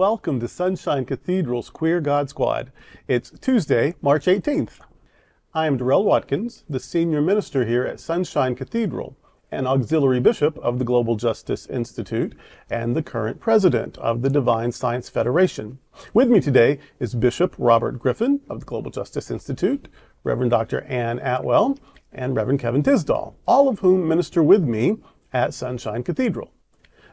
welcome to Sunshine Cathedral's Queer God Squad. It's Tuesday, March 18th. I am Darrell Watkins, the senior minister here at Sunshine Cathedral, an auxiliary bishop of the Global Justice Institute, and the current president of the Divine Science Federation. With me today is Bishop Robert Griffin of the Global Justice Institute, Reverend Dr. Ann Atwell, and Reverend Kevin Tisdall, all of whom minister with me at Sunshine Cathedral.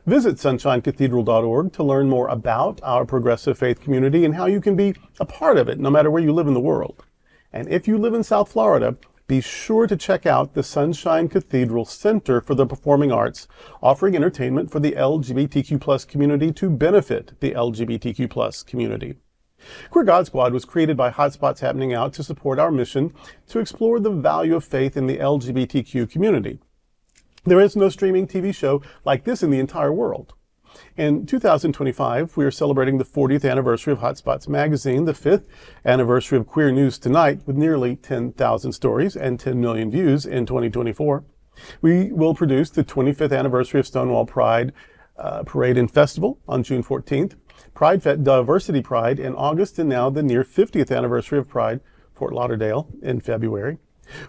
Visit sunshinecathedral.org to learn more about our progressive faith community and how you can be a part of it no matter where you live in the world. And if you live in South Florida, be sure to check out the Sunshine Cathedral Center for the Performing Arts, offering entertainment for the LGBTQ+ community to benefit the LGBTQ+ community. Queer God Squad was created by Hotspots Happening Out to support our mission to explore the value of faith in the LGBTQ community. There is no streaming TV show like this in the entire world. In 2025, we are celebrating the 40th anniversary of Hotspots Magazine, the 5th anniversary of Queer News Tonight, with nearly 10,000 stories and 10 million views in 2024. We will produce the 25th anniversary of Stonewall Pride Parade and Festival on June 14th, Pride Fest Diversity Pride in August, and now the near 50th anniversary of Pride Fort Lauderdale in February.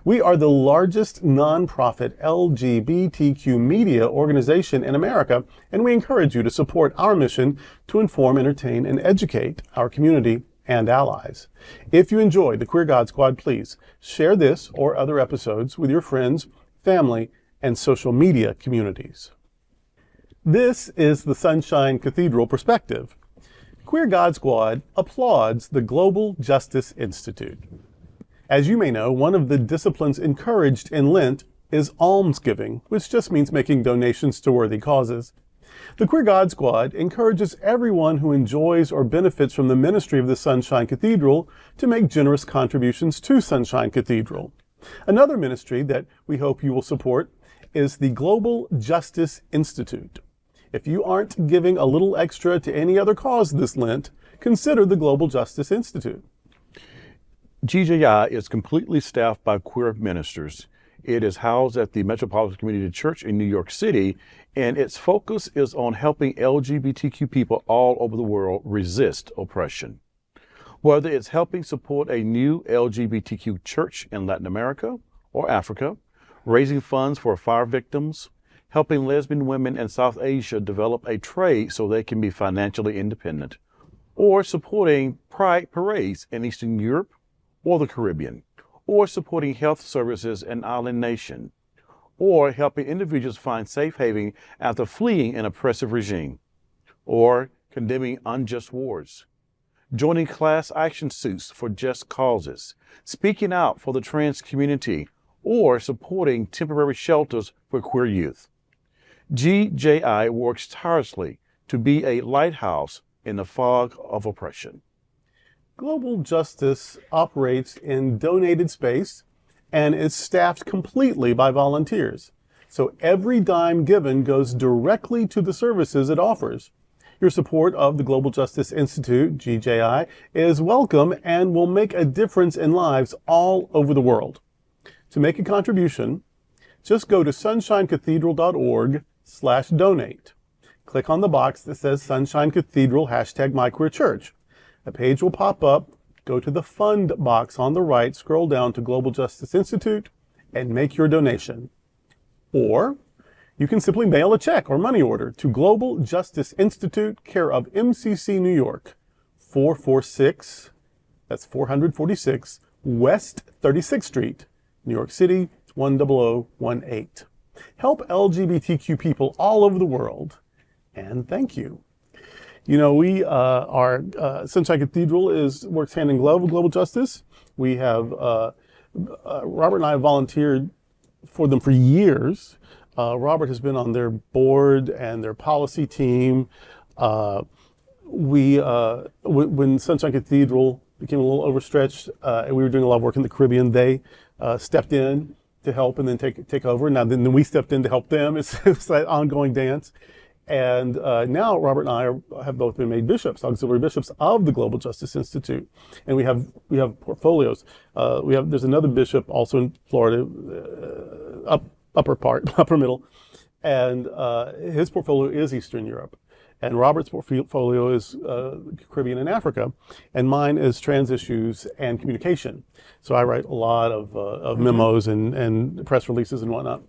We are the largest nonprofit LGBTQ media organization in America, and we encourage you to support our mission to inform, entertain, and educate our community and allies. If you enjoy the Queer God Squad, please share this or other episodes with your friends, family, and social media communities. This is the Sunshine Cathedral perspective. Queer God Squad applauds the Global Justice Institute. As you may know, one of the disciplines encouraged in Lent is almsgiving, which just means making donations to worthy causes. The Queer God Squad encourages everyone who enjoys or benefits from the ministry of the Sunshine Cathedral to make generous contributions to Sunshine Cathedral. Another ministry that we hope you will support is the Global Justice Institute. If you aren't giving a little extra to any other cause this Lent, consider the Global Justice Institute. GJI is completely staffed by queer ministers. It is housed at the Metropolitan Community Church in New York City, and its focus is on helping LGBTQ people all over the world resist oppression. Whether it's helping support a new LGBTQ church in Latin America or Africa, raising funds for fire victims, helping lesbian women in South Asia develop a trade so they can be financially independent, or supporting pride parades in Eastern Europe or the Caribbean, or supporting health services in island nation, or helping individuals find safe haven after fleeing an oppressive regime, or condemning unjust wars, joining class action suits for just causes, speaking out for the trans community, or supporting temporary shelters for queer youth. GJI works tirelessly to be a lighthouse in the fog of oppression. Global Justice operates in donated space and is staffed completely by volunteers. So every dime given goes directly to the services it offers. Your support of the Global Justice Institute, GJI, is welcome and will make a difference in lives all over the world. To make a contribution, just go to sunshinecathedral.org/donate. Click on the box that says Sunshine Cathedral #MyQueerChurch. A page will pop up, go to the Fund box on the right, scroll down to Global Justice Institute, and make your donation. Or you can simply mail a check or money order to Global Justice Institute, care of MCC New York, 446 West 36th Street, New York City, 10018. Help LGBTQ people all over the world, and thank you. You know, Sunshine Cathedral works hand in glove with Global Justice. We have, Robert and I have volunteered for them for years. Robert has been on their board and their policy team. When Sunshine Cathedral became a little overstretched, and we were doing a lot of work in the Caribbean, they stepped in to help and then take over. Now, then we stepped in to help them. It's that ongoing dance. And now Robert and I have both been made bishops, auxiliary bishops of the Global Justice Institute, and we have portfolios. There's another bishop also in Florida, upper middle, and his portfolio is Eastern Europe. And Robert's portfolio is Caribbean and Africa, and mine is trans issues and communication. So I write a lot of memos and press releases and whatnot.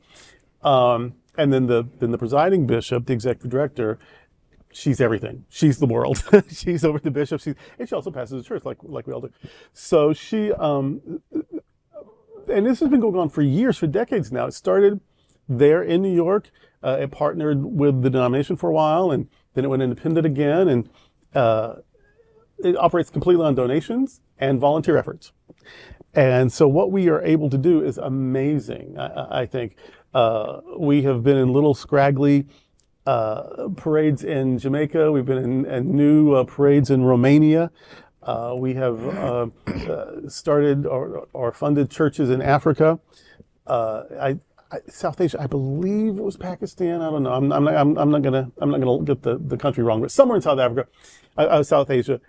And then the presiding bishop, the executive director, she's everything. She's the world. She's over the bishop. And she also passes the church like we all do. So she, and this has been going on for years, for decades now. It started there in New York. It partnered with the denomination for a while, and then it went independent again. And it operates completely on donations and volunteer efforts. And so what we are able to do is amazing, I think. We have been in little scraggly parades in Jamaica. We've been in new parades in Romania. We have started or funded churches in Africa. South Asia, I believe it was Pakistan. I don't know. I'm not gonna get the country wrong, but somewhere in South Africa, South Asia,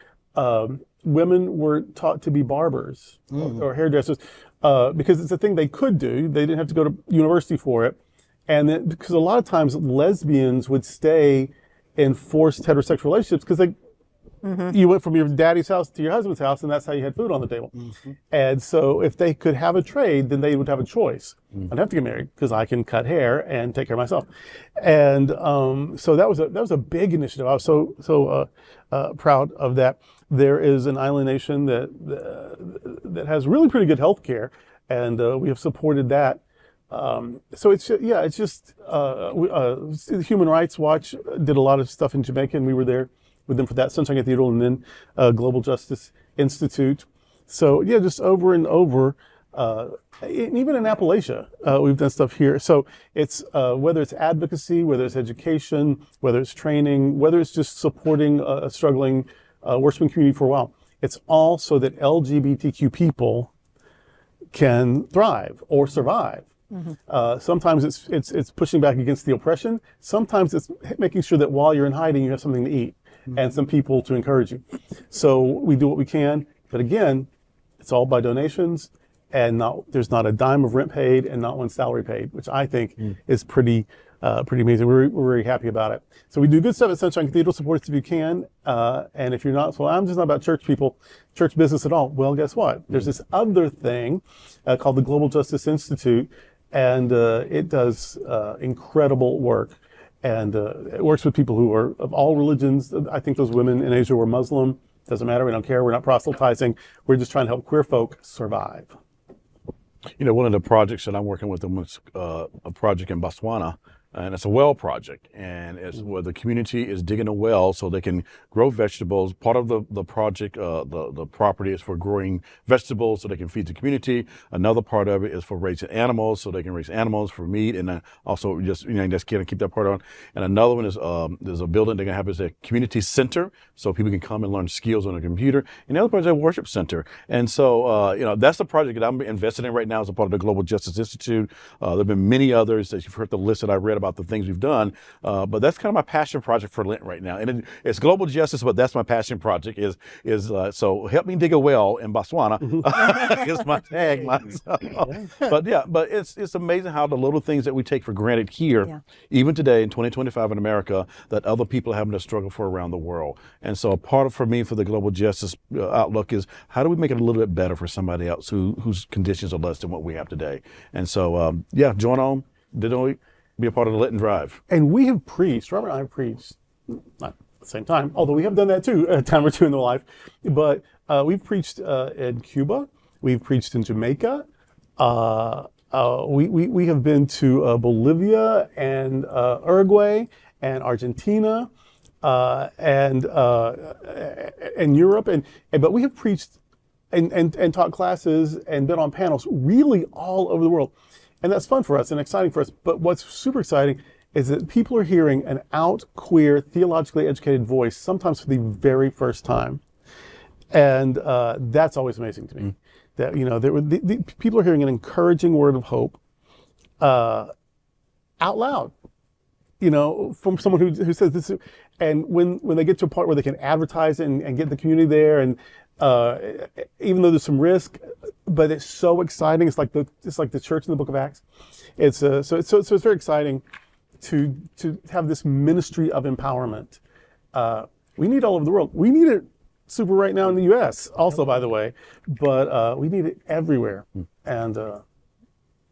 women were taught to be barbers or hairdressers because it's a thing they could do. They didn't have to go to university for it. And then, because a lot of times lesbians would stay in forced heterosexual relationships because you went from your daddy's house to your husband's house, and that's how you had food on the table. And so if they could have a trade, then they would have a choice. I'd have to get married because I can cut hair and take care of myself. And so that was a big initiative. I was so proud of that. There is an island nation that has really pretty good health care, and we have supported that. So it's just Human Rights Watch did a lot of stuff in Jamaica, and we were there with them for that, Sunshine Cathedral, and then Global Justice Institute. So yeah, just over and over, and even in Appalachia, we've done stuff here. So it's whether it's advocacy, whether it's education, whether it's training, whether it's just supporting a struggling worshiping community for a while. It's all so that LGBTQ people can thrive or survive. Sometimes it's pushing back against the oppression. Sometimes it's making sure that while you're in hiding, you have something to eat and some people to encourage you. So we do what we can, but again, it's all by donations, and there's not a dime of rent paid and not one salary paid, which I think is pretty amazing. We're very happy about it. So we do good stuff at Sunshine Cathedral. Support us if you can. And if you're not, well, I'm just not about church people, church business at all. Well, guess what? There's this other thing called the Global Justice Institute, and it does incredible work. And it works with people who are of all religions. I think those women in Asia were Muslim. Doesn't matter. We don't care. We're not proselytizing. We're just trying to help queer folk survive. You know, one of the projects that I'm working with them was a project in Botswana, and it's a well project, and it's where the community is digging a well so they can grow vegetables. Part of the project, the property is for growing vegetables so they can feed the community. Another part of it is for raising animals so they can raise animals for meat, and then also just kind of keep that part on. And another one is there's a building they're gonna have as a community center so people can come and learn skills on a computer. And the other part is a worship center. And so that's the project that I'm invested in right now as a part of the Global Justice Institute. There've been many others that you've heard the list that I read about the things we've done, but that's kind of my passion project for Lent right now. And it's global justice, but that's my passion project is so help me dig a well in Botswana is my tagline. But it's amazing how the little things that we take for granted here, even today in 2025 in America, that other people are having to struggle for around the world. And so a part of, for me, for the global justice outlook is how do we make it a little bit better for somebody else whose conditions are less than what we have today. And so join on. Be a part of the Lenten Drive. And we have preached, Robert and I have preached, not at the same time, although we have done that too, a time or two in the life, but we've preached in Cuba, we've preached in Jamaica, we have been to Bolivia and Uruguay and Argentina and Europe, but we have preached and taught classes and been on panels really all over the world. And that's fun for us and exciting for us. But what's super exciting is that people are hearing an out, queer, theologically educated voice, sometimes for the very first time. And that's always amazing to me. That, the people are hearing an encouraging word of hope out loud, from someone who says this. And when they get to a part where they can advertise it and get the community there, and even though there's some risk, but it's so exciting. It's like the church in the book of Acts. So it's very exciting to have this ministry of empowerment we need all over the world. We need it super right now in the U.S. also, by the way, but we need it everywhere. And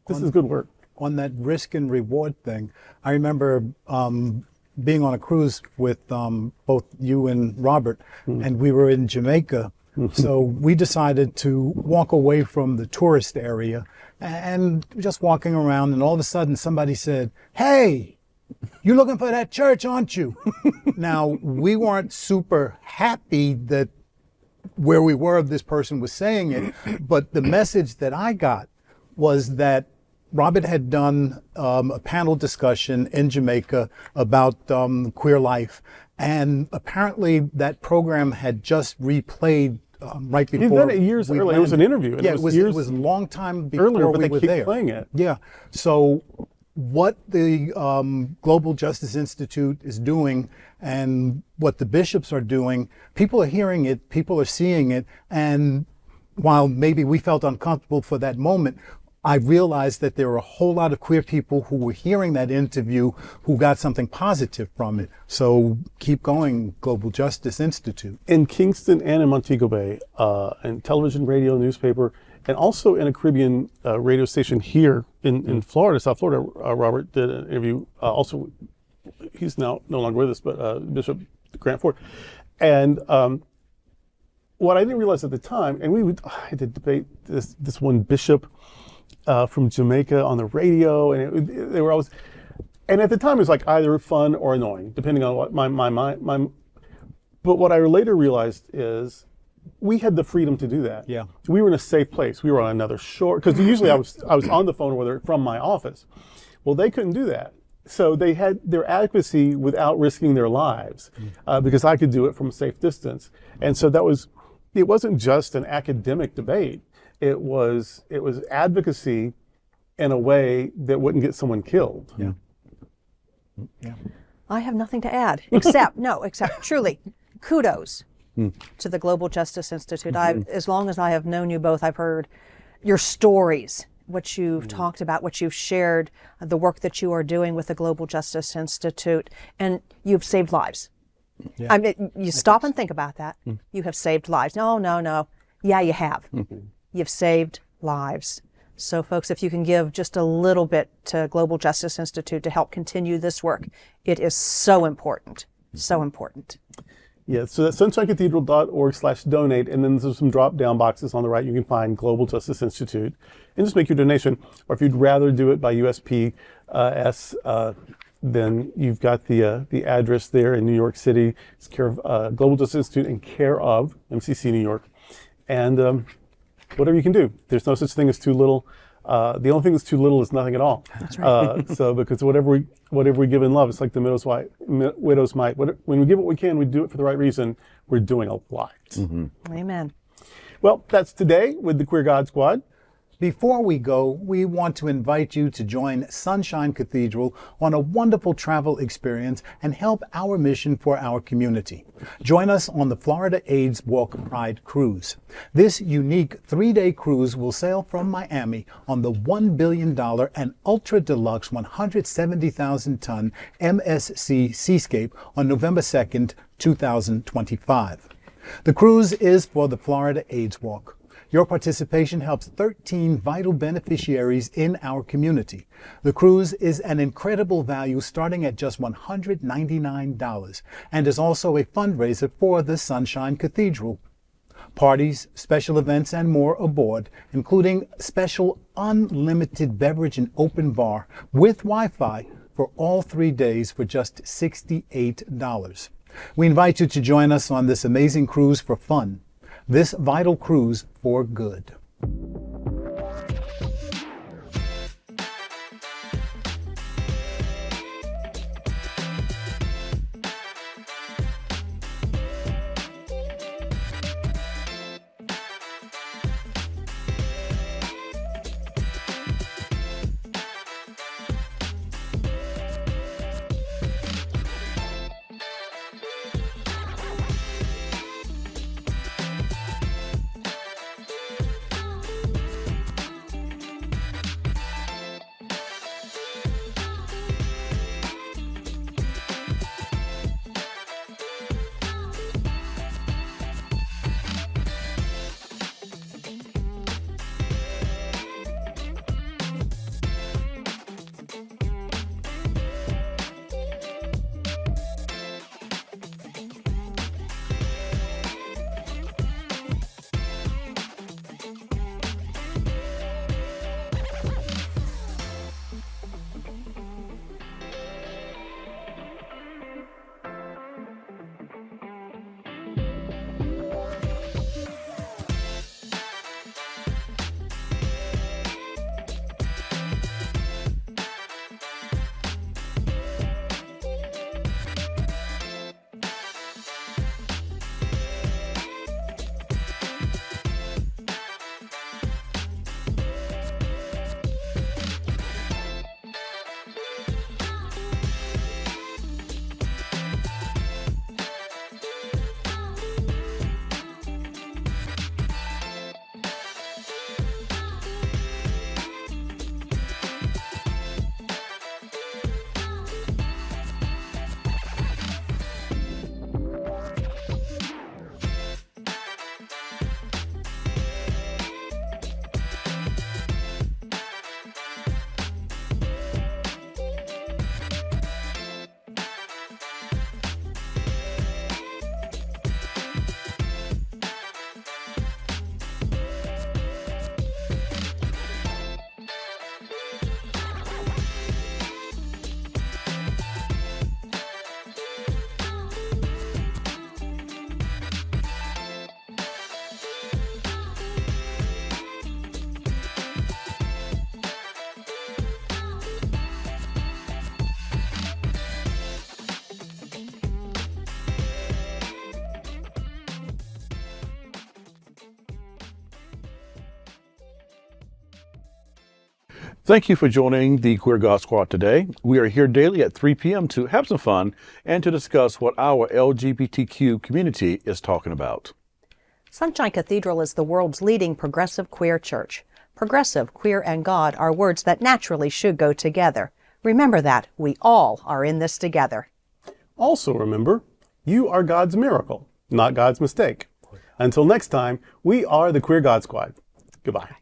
this is good work. On that risk and reward thing, I remember being on a cruise with both you and Robert, and we were in Jamaica. So we decided to walk away from the tourist area and just walking around, and all of a sudden somebody said, "Hey, you looking for that church, aren't you?" Now, we weren't super happy that where we were, this person was saying it, but the message that I got was that Robert had done a panel discussion in Jamaica about queer life, and apparently that program had just replayed right before. He'd done it years earlier. It was an interview. And yeah, it was a long time before earlier, but we they were keep there. playing it. Yeah. So what the Global Justice Institute is doing and what the bishops are doing, people are hearing it, people are seeing it, and while maybe we felt uncomfortable for that moment, I realized that there were a whole lot of queer people who were hearing that interview who got something positive from it. So keep going, Global Justice Institute. In Kingston and in Montego Bay, and television, radio, newspaper, and also in a Caribbean radio station here in Florida, South Florida. Robert did an interview. Also, he's now no longer with us, but Bishop Grant Ford. And what I didn't realize at the time, and I had to debate this one bishop from Jamaica on the radio, and they were always, and at the time it was like either fun or annoying, depending on what my. But what I later realized is we had the freedom to do that. Yeah. We were in a safe place. We were on another shore, because usually I was on the phone with her from my office. Well, they couldn't do that. So they had their advocacy without risking their lives, because I could do it from a safe distance. And so it wasn't just an academic debate. It was advocacy in a way that wouldn't get someone killed. Yeah. Yeah. I have nothing to add, except truly, kudos to the Global Justice Institute. As long as I have known you both, I've heard your stories, what you've talked about, what you've shared, the work that you are doing with the Global Justice Institute, and you've saved lives. Yeah. I mean, you stop and think about that. You have saved lives. No. Yeah, you have. You've saved lives. So folks, if you can give just a little bit to Global Justice Institute to help continue this work, it is so important. So important. Yeah, so that's sunshinecathedral.org/donate, and then there's some drop-down boxes on the right. You can find Global Justice Institute, and just make your donation. Or if you'd rather do it by USPS, then you've got the address there in New York City. It's care of Global Justice Institute and care of MCC New York, and whatever you can do. There's no such thing as too little. The only thing that's too little is nothing at all. That's right. So because whatever we give in love, it's like the widow's mite. When we give what we can, we do it for the right reason. We're doing a lot. Amen. Well, that's today with the Queer God Squad. Before we go, we want to invite you to join Sunshine Cathedral on a wonderful travel experience and help our mission for our community. Join us on the Florida AIDS Walk Pride Cruise. This unique 3-day cruise will sail from Miami on the $1 billion and ultra-deluxe 170,000-ton MSC Seascape on November 2nd, 2025. The cruise is for the Florida AIDS Walk. Your participation helps 13 vital beneficiaries in our community. The cruise is an incredible value starting at just $199 and is also a fundraiser for the Sunshine Cathedral. Parties, special events, and more aboard, including special unlimited beverage and open bar with Wi-Fi for all 3 days for just $68. We invite you to join us on this amazing cruise for fun. This vital cruise for good. Thank you for joining the Queer God Squad today. We are here daily at 3 p.m. to have some fun and to discuss what our LGBTQ community is talking about. Sunshine Cathedral is the world's leading progressive queer church. Progressive, queer, and God are words that naturally should go together. Remember that. We all are in this together. Also remember, you are God's miracle, not God's mistake. Until next time, we are the Queer God Squad. Goodbye.